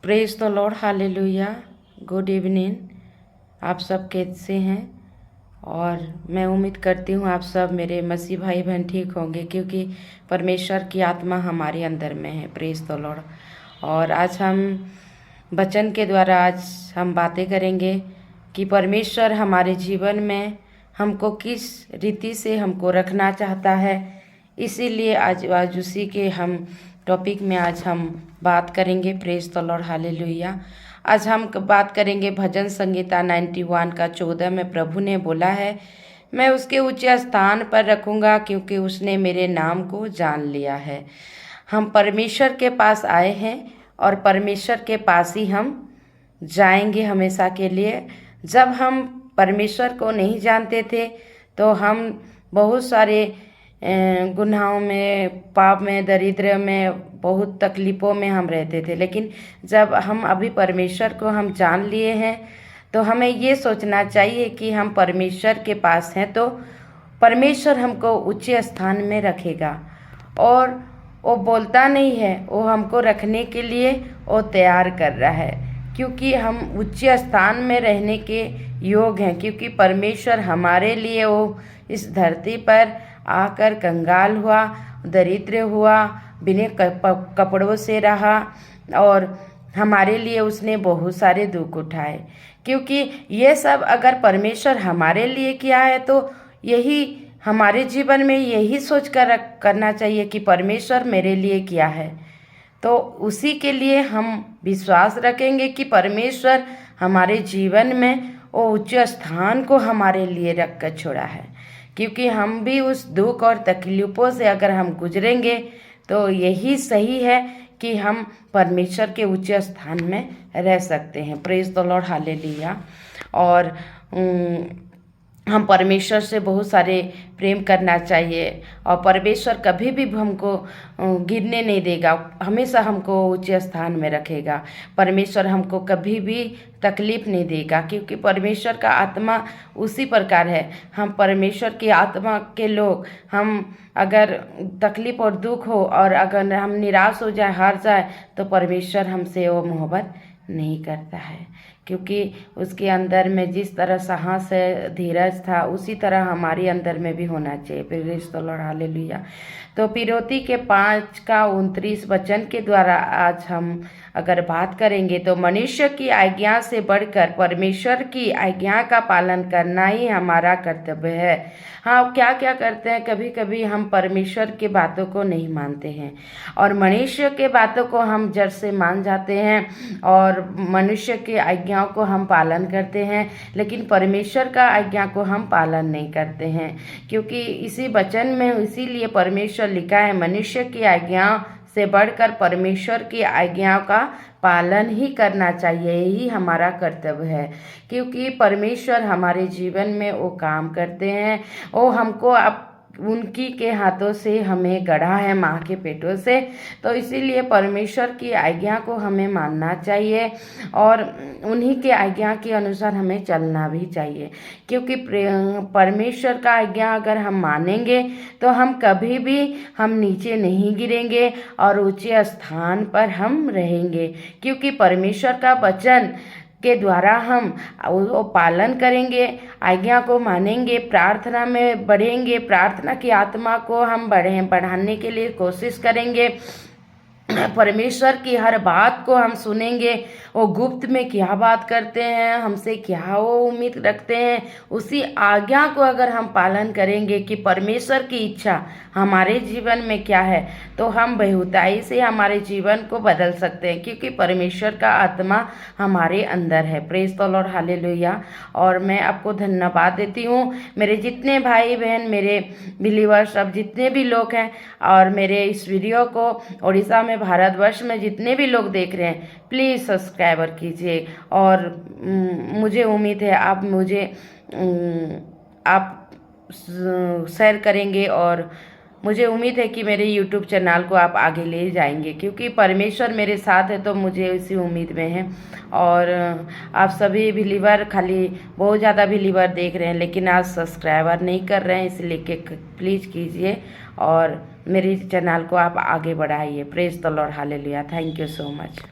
Praise the Lord, hallelujah. Good evening. आप सब कैसे हैं? और मैं उम्मीद करती हूँ आप सब मेरे मसीह भाई बहन ठीक होंगे, क्योंकि परमेश्वर की आत्मा हमारे अंदर में है। Praise the Lord. और आज हम वचन के द्वारा आज हम बातें करेंगे कि परमेश्वर हमारे जीवन में हमको किस रीति से हमको रखना चाहता है। इसीलिए आज उसी के हम टॉपिक में आज हम बात करेंगे। Praise the Lord, hallelujah. आज हम बात करेंगे भजन संहिता 91 का 14 में प्रभु ने बोला है, मैं उसके ऊंचे स्थान पर रखूंगा क्योंकि उसने मेरे नाम को जान लिया है। हम परमेश्वर के पास आए हैं और परमेश्वर के पास ही हम जाएंगे हमेशा के लिए। जब हम परमेश्वर को नहीं जानते थे तो हम बहुत सारे गुनाहों में, पाप में, दरिद्र में, बहुत तकलीफ़ों में हम रहते थे। लेकिन जब हम अभी परमेश्वर को हम जान लिए हैं तो हमें ये सोचना चाहिए कि हम परमेश्वर के पास हैं तो परमेश्वर हमको ऊंचे स्थान में रखेगा। और वो बोलता नहीं है, वो हमको रखने के लिए वो तैयार कर रहा है, क्योंकि हम ऊंचे स्थान में रहने के योग्य हैं। क्योंकि परमेश्वर हमारे लिए वो इस धरती पर आकर कंगाल हुआ, दरिद्र हुआ, बिना कपड़ों से रहा और हमारे लिए उसने बहुत सारे दुख उठाए। क्योंकि ये सब अगर परमेश्वर हमारे लिए किया है तो यही हमारे जीवन में यही सोच कर करना चाहिए कि परमेश्वर मेरे लिए किया है। तो उसी के लिए हम विश्वास रखेंगे कि परमेश्वर हमारे जीवन में वो उच्च स्थान को हमारे लिए रख कर छोड़ा है। क्योंकि हम भी उस दुख और तकलीफ़ों से अगर हम गुजरेंगे तो यही सही है कि हम परमेश्वर के उच्च स्थान में रह सकते हैं। Praise the Lord, hallelujah. और हम परमेश्वर से बहुत सारे प्रेम करना चाहिए और परमेश्वर कभी भी हमको गिरने नहीं देगा, हमेशा हमको ऊंचे स्थान में रखेगा। परमेश्वर हमको कभी भी तकलीफ़ नहीं देगा, क्योंकि परमेश्वर का आत्मा उसी प्रकार है। हम परमेश्वर की आत्मा के लोग, हम अगर तकलीफ़ और दुख हो और अगर हम निराश हो जाए, हार जाए, तो परमेश्वर हमसे वो मोहब्बत नहीं करता है। क्योंकि उसके अंदर में जिस तरह साहस है, धीरज था, उसी तरह हमारे अंदर में भी होना चाहिए। Praise the Lord, hallelujah. तो फिरौती के 5 का 29 वचन के द्वारा आज हम अगर बात करेंगे तो मनुष्य की आज्ञा से बढ़कर परमेश्वर की आज्ञा का पालन करना ही हमारा कर्तव्य है। हाँ, क्या क्या करते हैं, कभी कभी हम परमेश्वर की बातों को नहीं मानते हैं और मनुष्य के बातों को हम जड़ से मान जाते हैं और मनुष्य की आज्ञाओं को हम पालन करते हैं, लेकिन परमेश्वर का आज्ञा को हम पालन नहीं करते हैं। क्योंकि इसी वचन में इसीलिए परमेश्वर लिखा है, मनुष्य की आज्ञाओं से बढ़कर परमेश्वर की आज्ञाओं का पालन ही करना चाहिए, यही हमारा कर्तव्य है। क्योंकि परमेश्वर हमारे जीवन में वो काम करते हैं, वो हमको उनकी के हाथों से हमें गढ़ा है, माँ के पेटों से। तो इसीलिए परमेश्वर की आज्ञा को हमें मानना चाहिए और उन्हीं के आज्ञा के अनुसार हमें चलना भी चाहिए। क्योंकि परमेश्वर का आज्ञा अगर हम मानेंगे तो हम कभी भी हम नीचे नहीं गिरेंगे और ऊंचे स्थान पर हम रहेंगे। क्योंकि परमेश्वर का वचन के द्वारा हम वो पालन करेंगे, आज्ञा को मानेंगे, प्रार्थना में बढ़ेंगे, प्रार्थना की आत्मा को हम बढ़ाने के लिए कोशिश करेंगे, परमेश्वर की हर बात को हम सुनेंगे, वो गुप्त में क्या बात करते हैं, हमसे क्या वो उम्मीद रखते हैं, उसी आज्ञा को अगर हम पालन करेंगे कि परमेश्वर की इच्छा हमारे जीवन में क्या है, तो हम बहुताई से हमारे जीवन को बदल सकते हैं। क्योंकि परमेश्वर का आत्मा हमारे अंदर है। Praise the Lord, hallelujah. और मैं आपको धन्यवाद देती हूँ, मेरे जितने भाई बहन, मेरे बिलीवर्स, अब जितने भी लोग हैं और मेरे इस वीडियो को उड़ीसा में, भारतवर्ष में जितने भी लोग देख रहे हैं, प्लीज़ सब्सक्राइबर कीजिए। और मुझे उम्मीद है आप शेयर करेंगे और मुझे उम्मीद है कि मेरे YouTube चैनल को आप आगे ले जाएंगे। क्योंकि परमेश्वर मेरे साथ है तो मुझे इसी उम्मीद में है। और आप सभी बिलीवर, खाली बहुत ज़्यादा बिलीवर देख रहे हैं लेकिन आज सब्सक्राइबर नहीं कर रहे हैं, इसलिए प्लीज़ कीजिए और मेरे चैनल को आप आगे बढ़ाइए। Praise the Lord, hallelujah. Thank you so much.